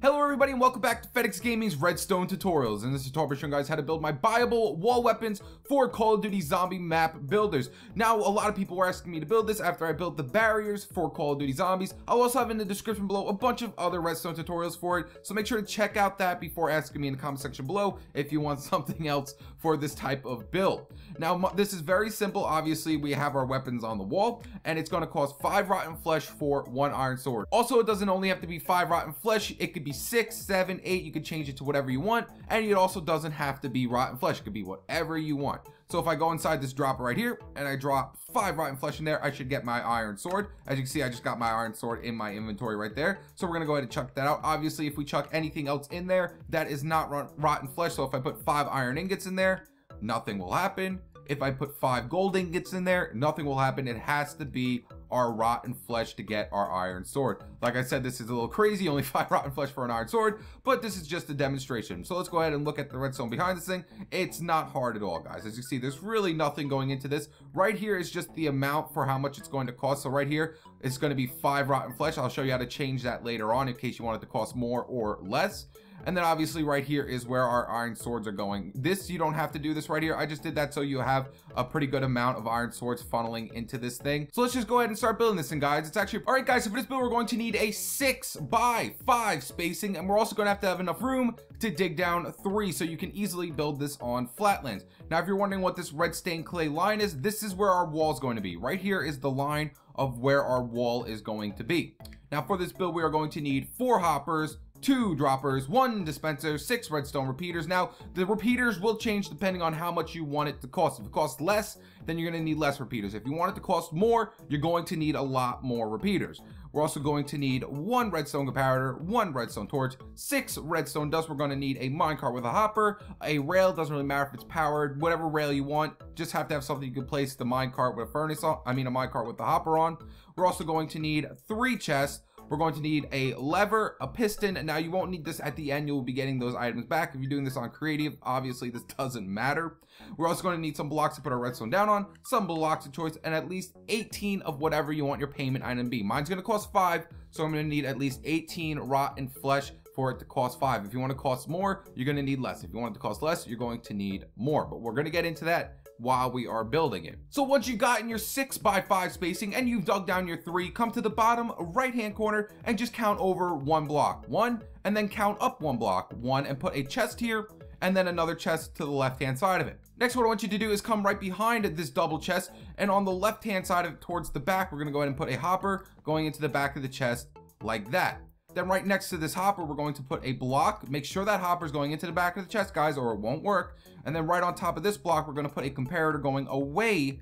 Hello everybody and welcome back to FedEx Gaming's Redstone tutorials. In this tutorial, I'm showing you guys how to build my buyable wall weapons for Call of Duty zombie map builders. Now, a lot of people were asking me to build this after I built the barriers for Call of Duty Zombies. I'll also have in the description below a bunch of other Redstone tutorials for it, so make sure to check out that before asking me in the comment section below if you want something else for this type of build. Now, this is very simple. Obviously, we have our weapons on the wall, and it's going to cost 5 rotten flesh for 1 iron sword. Also, it doesn't only have to be 5 rotten flesh, it could be 6, 7, 8, you could change it to whatever you want, and it also doesn't have to be rotten flesh, it could be whatever you want. So if I go inside this dropper right here and I drop 5 rotten flesh in there, I should get my iron sword. As you can see, I just got my iron sword in my inventory right there. So we're gonna go ahead and chuck that out. Obviously, if we chuck anything else in there, that is not rotten flesh. So if I put 5 iron ingots in there, nothing will happen. If I put 5 gold ingots in there, nothing will happen. It has to be our rotten flesh to get our iron sword. Like I said, this is a little crazy, only 5 rotten flesh for an iron sword, but this is just a demonstration. So let's go ahead and look at the redstone behind this thing. It's not hard at all, guys. As you see, there's really nothing going into this. Right here is just the amount for how much it's going to cost. So right here, it's going to be 5 rotten flesh. I'll show you how to change that later on in case you want it to cost more or less. And then obviously right here is where our iron swords are going. This, you don't have to do this right here. I just did that so you have a pretty good amount of iron swords funneling into this thing. So let's just go ahead and start building this thing, guys. It's actually, all right, guys, so for this build, we're going to need a 6 by 5 spacing, and we're also going to have enough room to dig down 3 so you can easily build this on flatlands. Now, if you're wondering what this red stained clay line is, this is where our wall is going to be. Right here is the line of where our wall is going to be. Now, for this build, we are going to need 4 hoppers, 2 droppers, 1 dispenser, 6 redstone repeaters. Now, the repeaters will change depending on how much you want it to cost. If it costs less, then you're going to need less repeaters. If you want it to cost more, you're going to need a lot more repeaters. We're also going to need 1 redstone comparator, 1 redstone torch, 6 redstone dust. We're going to need a minecart with a hopper, a rail, doesn't really matter if it's powered, whatever rail you want, just have to have something you can place the minecart with a furnace on, a minecart with the hopper on. We're also going to need 3 chests. We're going to need a lever, a piston. Now, you won't need this at the end. You'll be getting those items back. If you're doing this on creative, obviously this doesn't matter. We're also going to need some blocks to put our redstone down on, some blocks of choice, and at least 18 of whatever you want your payment item to be. Mine's going to cost 5, so I'm going to need at least 18 rotten flesh for it to cost 5. If you want to cost more, you're going to need less. If you want it to cost less, you're going to need more. But we're going to get into that while we are building it. So once you've gotten your 6 by 5 spacing and you've dug down your 3, come to the bottom right hand corner and just count over 1 block, 1, and then count up 1 block, 1, and put a chest here and then another chest to the left hand side of it. Next, what I want you to do is come right behind this double chest, and on the left hand side of it towards the back, we're going to go ahead and put a hopper going into the back of the chest like that. Then right next to this hopper, we're going to put a block. Make sure that hopper is going into the back of the chest, guys, or it won't work. And then right on top of this block, we're going to put a comparator going away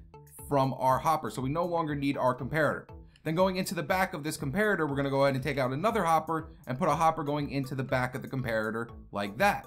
from our hopper, so we no longer need our comparator. Then going into the back of this comparator, we're going to go ahead and take out another hopper and put a hopper going into the back of the comparator like that.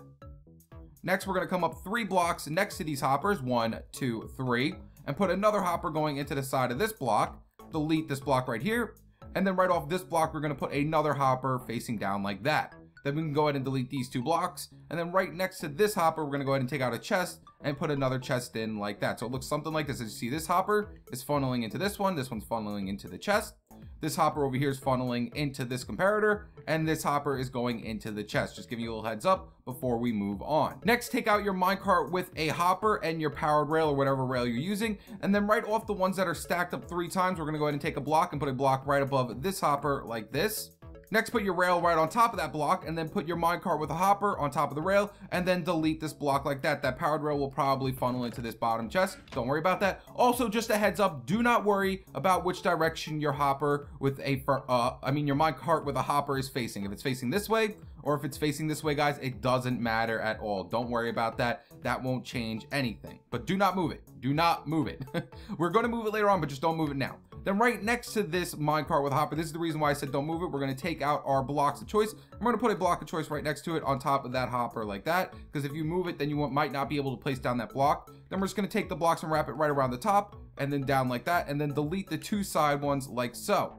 Next, we're going to come up 3 blocks next to these hoppers, 1, 2, 3, and put another hopper going into the side of this block. Delete this block right here. And then right off this block, we're going to put another hopper facing down like that. Then we can go ahead and delete these 2 blocks. And then right next to this hopper, we're going to go ahead and take out a chest and put another chest in like that. So it looks something like this. As you see, this hopper is funneling into this one. This one's funneling into the chest. This hopper over here is funneling into this comparator, and this hopper is going into the chest. Just giving you a little heads up before we move on. Next, take out your minecart with a hopper and your powered rail or whatever rail you're using, and then right off the ones that are stacked up 3 times, we're going to go ahead and take a block and put a block right above this hopper like this. Next, put your rail right on top of that block, and then put your minecart with a hopper on top of the rail, and then delete this block like that. That powered rail will probably funnel into this bottom chest. Don't worry about that. Also, just a heads up, do not worry about which direction your hopper with a, your minecart with a hopper is facing. If it's facing this way, or if it's facing this way, guys, it doesn't matter at all. Don't worry about that. That won't change anything. But do not move it. Do not move it. We're going to move it later on, but just don't move it now. Then right next to this minecart with a hopper, this is the reason why I said don't move it. We're going to take out our blocks of choice. I'm going to put a block of choice right next to it on top of that hopper like that, because if you move it, then you might not be able to place down that block. Then we're just going to take the blocks and wrap it right around the top and then down like that, and then delete the 2 side ones like so.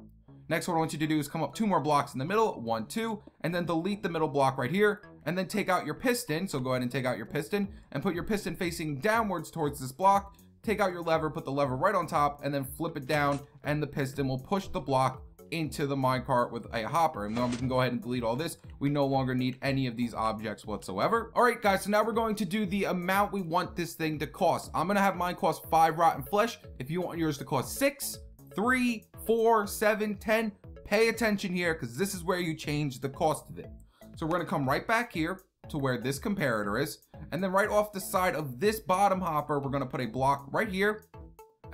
Next, what I want you to do is come up 2 more blocks in the middle, 1, 2, and then delete the middle block right here, and then take out your piston. So go ahead and take out your piston and put your piston facing downwards towards this block. Take out your lever, put the lever right on top, and then flip it down, and the piston will push the block into the minecart with a hopper. And then we can go ahead and delete all this. We no longer need any of these objects whatsoever. All right, guys, so now we're going to do the amount we want this thing to cost. I'm gonna have mine cost 5 rotten flesh. If you want yours to cost 6, 3, 4, 7, 10, pay attention here, because this is where you change the cost of it. So we're gonna come right back here to where this comparator is, and then right off the side of this bottom hopper, we're gonna put a block right here,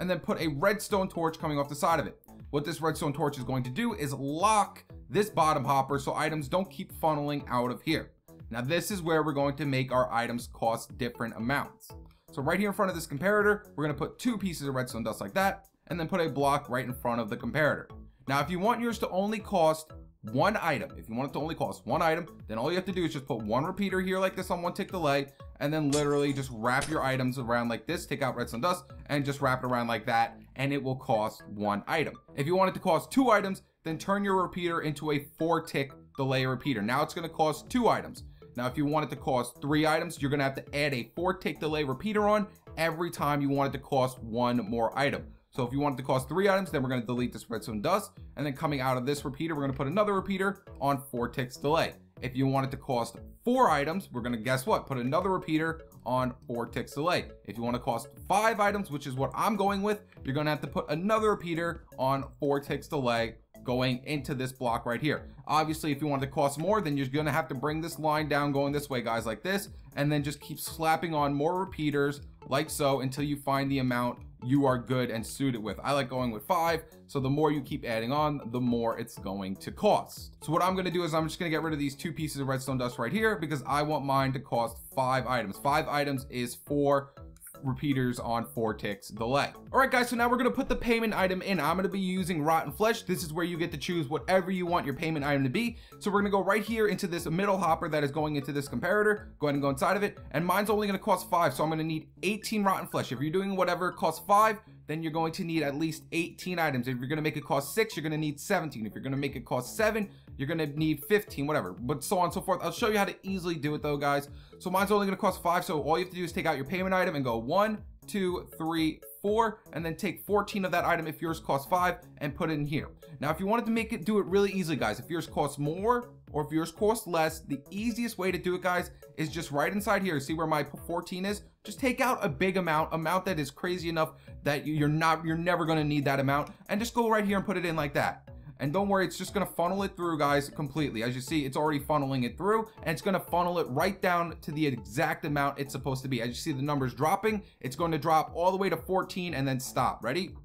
and then put a redstone torch coming off the side of it. What this redstone torch is going to do is lock this bottom hopper so items don't keep funneling out of here. Now this is where we're going to make our items cost different amounts. So right here in front of this comparator, we're gonna put 2 pieces of redstone dust like that, and then put a block right in front of the comparator. Now if you want yours to only cost 1 item, if you want it to only cost 1 item, then all you have to do is just put 1 repeater here like this on 1 tick delay, and then literally just wrap your items around like this, take out redstone dust, and just wrap it around like that, and it will cost 1 item. If you want it to cost 2 items, then turn your repeater into a 4 tick delay repeater. Now it's gonna cost 2 items. Now if you want it to cost 3 items, you're gonna have to add a 4 tick delay repeater on every time you want it to cost 1 more item. So if you want it to cost 3 items, then we're gonna delete this redstone dust, and then coming out of this repeater, we're gonna put another repeater on 4 ticks delay. If you want it to cost 4 items, we're gonna, guess what, put another repeater on 4 ticks delay. If you want to cost 5 items, which is what I'm going with, you're gonna have to put another repeater on 4 ticks delay going into this block right here. Obviously, if you want it to cost more, then you're gonna have to bring this line down going this way, guys, like this, and then just keep slapping on more repeaters like so until you find the amount you are good and suited with. I like going with 5, so the more you keep adding on, the more it's going to cost. So what I'm gonna do is I'm just gonna get rid of these 2 pieces of redstone dust right here, because I want mine to cost 5 items. 5 items is 4 repeaters on 4 ticks delay. All right, guys, so now we're gonna put the payment item in. I'm gonna be using rotten flesh. This is where you get to choose whatever you want your payment item to be. So we're gonna go right here into this middle hopper that is going into this comparator. Go ahead and go inside of it, and mine's only gonna cost 5, so I'm gonna need 18 rotten flesh. If you're doing whatever costs 5, then you're going to need at least 18 items. If you're gonna make it cost 6, you're gonna need 17. If you're gonna make it cost 7, you're gonna need 15, whatever, but so on and so forth. I'll show you how to easily do it though, guys. So mine's only gonna cost 5, so all you have to do is take out your payment item and go 1, 2, 3, 4, and then take 14 of that item if yours costs 5 and put it in here. Now, if you wanted to do it really easily, guys, if yours costs more or if yours costs less, the easiest way to do it, guys, is just right inside here. See where my 14 is? Just take out a big amount that is crazy enough that you're never gonna need that amount, and just go right here and put it in like that. And don't worry, it's just gonna funnel it through, guys, completely. As you see, it's already funneling it through, and it's gonna funnel it right down to the exact amount it's supposed to be. As you see the numbers dropping, it's going to drop all the way to 14 and then stop. Ready?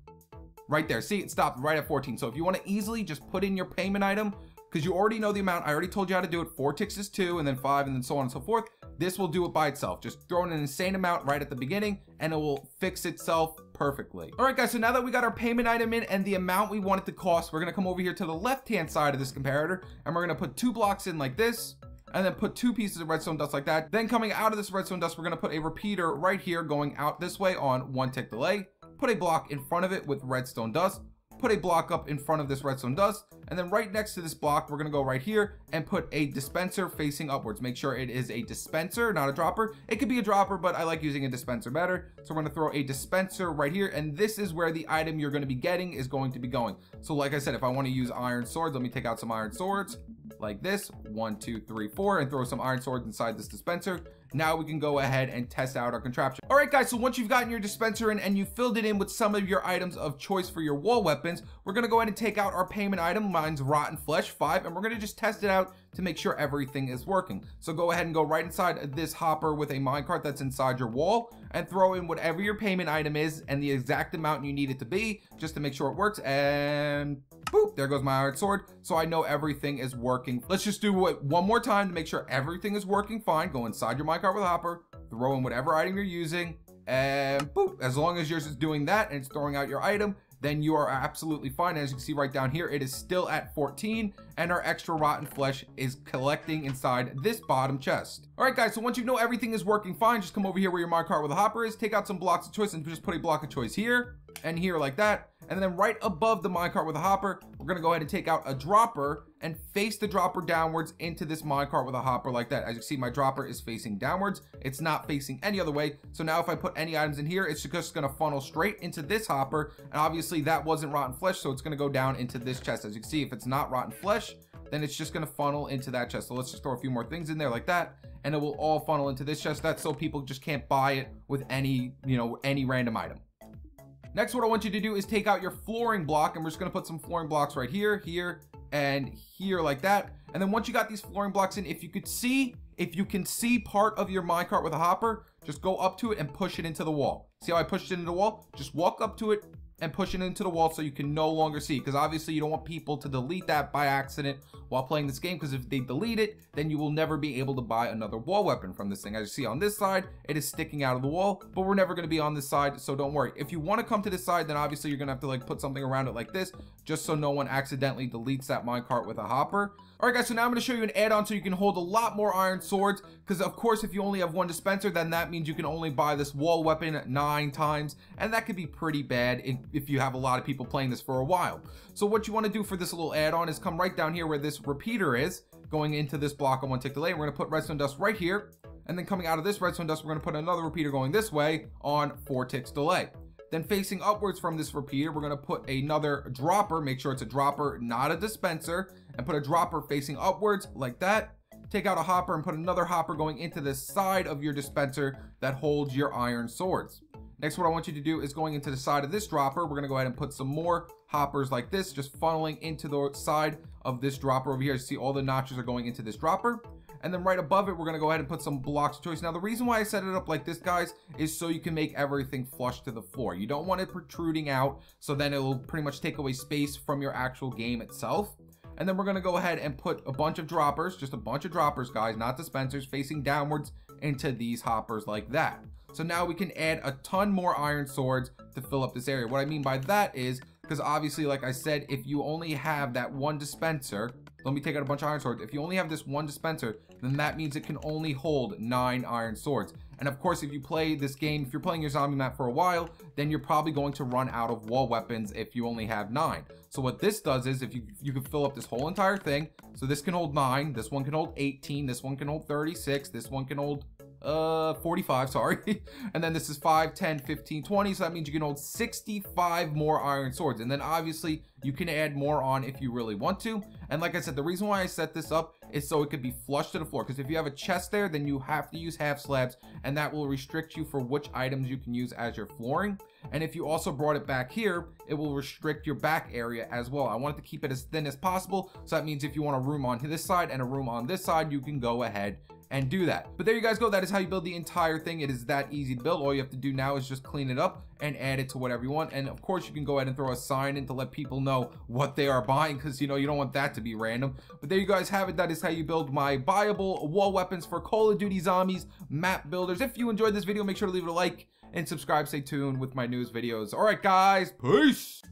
Right there. See, it stopped right at 14. So if you want to easily just put in your payment item, because you already know the amount, I already told you how to do it. 4 ticks is 2, and then 5, and then so on and so forth. This will do it by itself. Just throw in an insane amount right at the beginning, and it will fix itself perfectly. All right, guys, so now that we got our payment item in and the amount we want it to cost, we're gonna come over here to the left-hand side of this comparator, and we're gonna put 2 blocks in like this, and then put 2 pieces of redstone dust like that. Then coming out of this redstone dust, we're gonna put a repeater right here going out this way on 1 tick delay, put a block in front of it with redstone dust, put a block up in front of this redstone dust, and then right next to this block, we're gonna go right here and put a dispenser facing upwards. Make sure it is a dispenser, not a dropper. It could be a dropper, but I like using a dispenser better. So we're gonna throw a dispenser right here, and this is where the item you're gonna be getting is going to be going. So like I said, if I wanna use iron swords, let me take out some iron swords like this, 1, 2, 3, 4, and throw some iron swords inside this dispenser. Now we can go ahead and test out our contraption. All right, guys, so once you've gotten your dispenser in and you filled it in with some of your items of choice for your wall weapons, we're gonna go ahead and take out our payment item. Mine's rotten flesh 5, and we're gonna just test it out to make sure everything is working. So go ahead and go right inside this hopper with a minecart that's inside your wall and throw in whatever your payment item is and the exact amount you need it to be, just to make sure it works. And boop, there goes my iron sword. So I know everything is working. Let's just do it one more time to make sure everything is working fine. Go inside your minecart with a hopper, throw in whatever item you're using, and boop, as long as yours is doing that and it's throwing out your item, then you are absolutely fine. As you can see right down here, it is still at 14, and our extra rotten flesh is collecting inside this bottom chest. All right, guys, so once you know everything is working fine, just come over here where your minecart with a hopper is, take out some blocks of choice, and just put a block of choice here and here like that. And then right above the minecart with a hopper, we're gonna go ahead and take out a dropper and face the dropper downwards into this minecart with a hopper like that. As you can see, my dropper is facing downwards. It's not facing any other way. So now if I put any items in here, it's just gonna funnel straight into this hopper. And obviously that wasn't rotten flesh, so it's gonna go down into this chest. As you can see, if it's not rotten flesh, then it's just gonna funnel into that chest. So let's just throw a few more things in there like that, and it will all funnel into this chest. That's so people just can't buy it with any, any random item. Next, what I want you to do is take out your flooring block, and we're just gonna put some flooring blocks right here, here, and here like that. And then once you got these flooring blocks in, if you can see part of your minecart with a hopper, just go up to it and push it into the wall. See how I pushed it into the wall? Just walk up to it and push it into the wall so you can no longer see, because obviously you don't want people to delete that by accident while playing this game, because if they delete it, then you will never be able to buy another wall weapon from this thing. As you see on this side, it is sticking out of the wall, but we're never going to be on this side, so don't worry. If you want to come to this side, then obviously you're going to have to like put something around it like this, just so no one accidentally deletes that minecart with a hopper. Alright guys, so now I'm going to show you an add-on so you can hold a lot more iron swords, because of course if you only have one dispenser, then that means you can only buy this wall weapon 9 times, and that could be pretty bad if you have a lot of people playing this for a while. So what you want to do for this little add-on is come right down here where this repeater is, going into this block on 1 tick delay, and we're going to put redstone dust right here, and then coming out of this redstone dust, we're going to put another repeater going this way on 4 ticks delay. Then facing upwards from this repeater, we're going to put another dropper, make sure it's a dropper, not a dispenser, and put a dropper facing upwards like that. Take out a hopper and put another hopper going into the side of your dispenser that holds your iron swords. Next, what I want you to do is going into the side of this dropper, we're going to go ahead and put some more hoppers like this, just funneling into the side of this dropper over here. You see all the notches are going into this dropper. And then right above it, we're going to go ahead and put some blocks of choice. Now, the reason why I set it up like this, guys, is so you can make everything flush to the floor. You don't want it protruding out, so then it will pretty much take away space from your actual game itself. And then we're going to go ahead and put a bunch of droppers, just a bunch of droppers, guys, not dispensers, facing downwards into these hoppers like that. So now we can add a ton more iron swords to fill up this area. What I mean by that is, because obviously, like I said, if you only have that one dispenser, let me take out a bunch of iron swords. If you only have this one dispenser, then that means it can only hold 9 iron swords. And of course, if you play this game, if you're playing your zombie map for a while, then you're probably going to run out of wall weapons if you only have 9. So what this does is, if you can fill up this whole entire thing, so this can hold 9, this one can hold 18, this one can hold 36, this one can hold 45, sorry. And then this is 5, 10, 15, 20. So that means you can hold 65 more iron swords. And then obviously you can add more on if you really want to. And like I said, the reason why I set this up is so it could be flush to the floor. Because if you have a chest there, then you have to use half slabs, and that will restrict you for which items you can use as your flooring. And if you also brought it back here, it will restrict your back area as well. I wanted to keep it as thin as possible. So that means if you want a room on this side and a room on this side, you can go ahead and do that. But there you guys go. That is how you build the entire thing. It is that easy to build. All you have to do now is just clean it up and add it to whatever you want. And of course, you can go ahead and throw a sign in to let people know what they are buying, because you don't want that to be random. But there you guys have it. That is how you build my buyable wall weapons for Call of Duty Zombies map builders. If you enjoyed this video, make sure to leave it a like and subscribe. Stay tuned with my news videos. All right, guys, peace.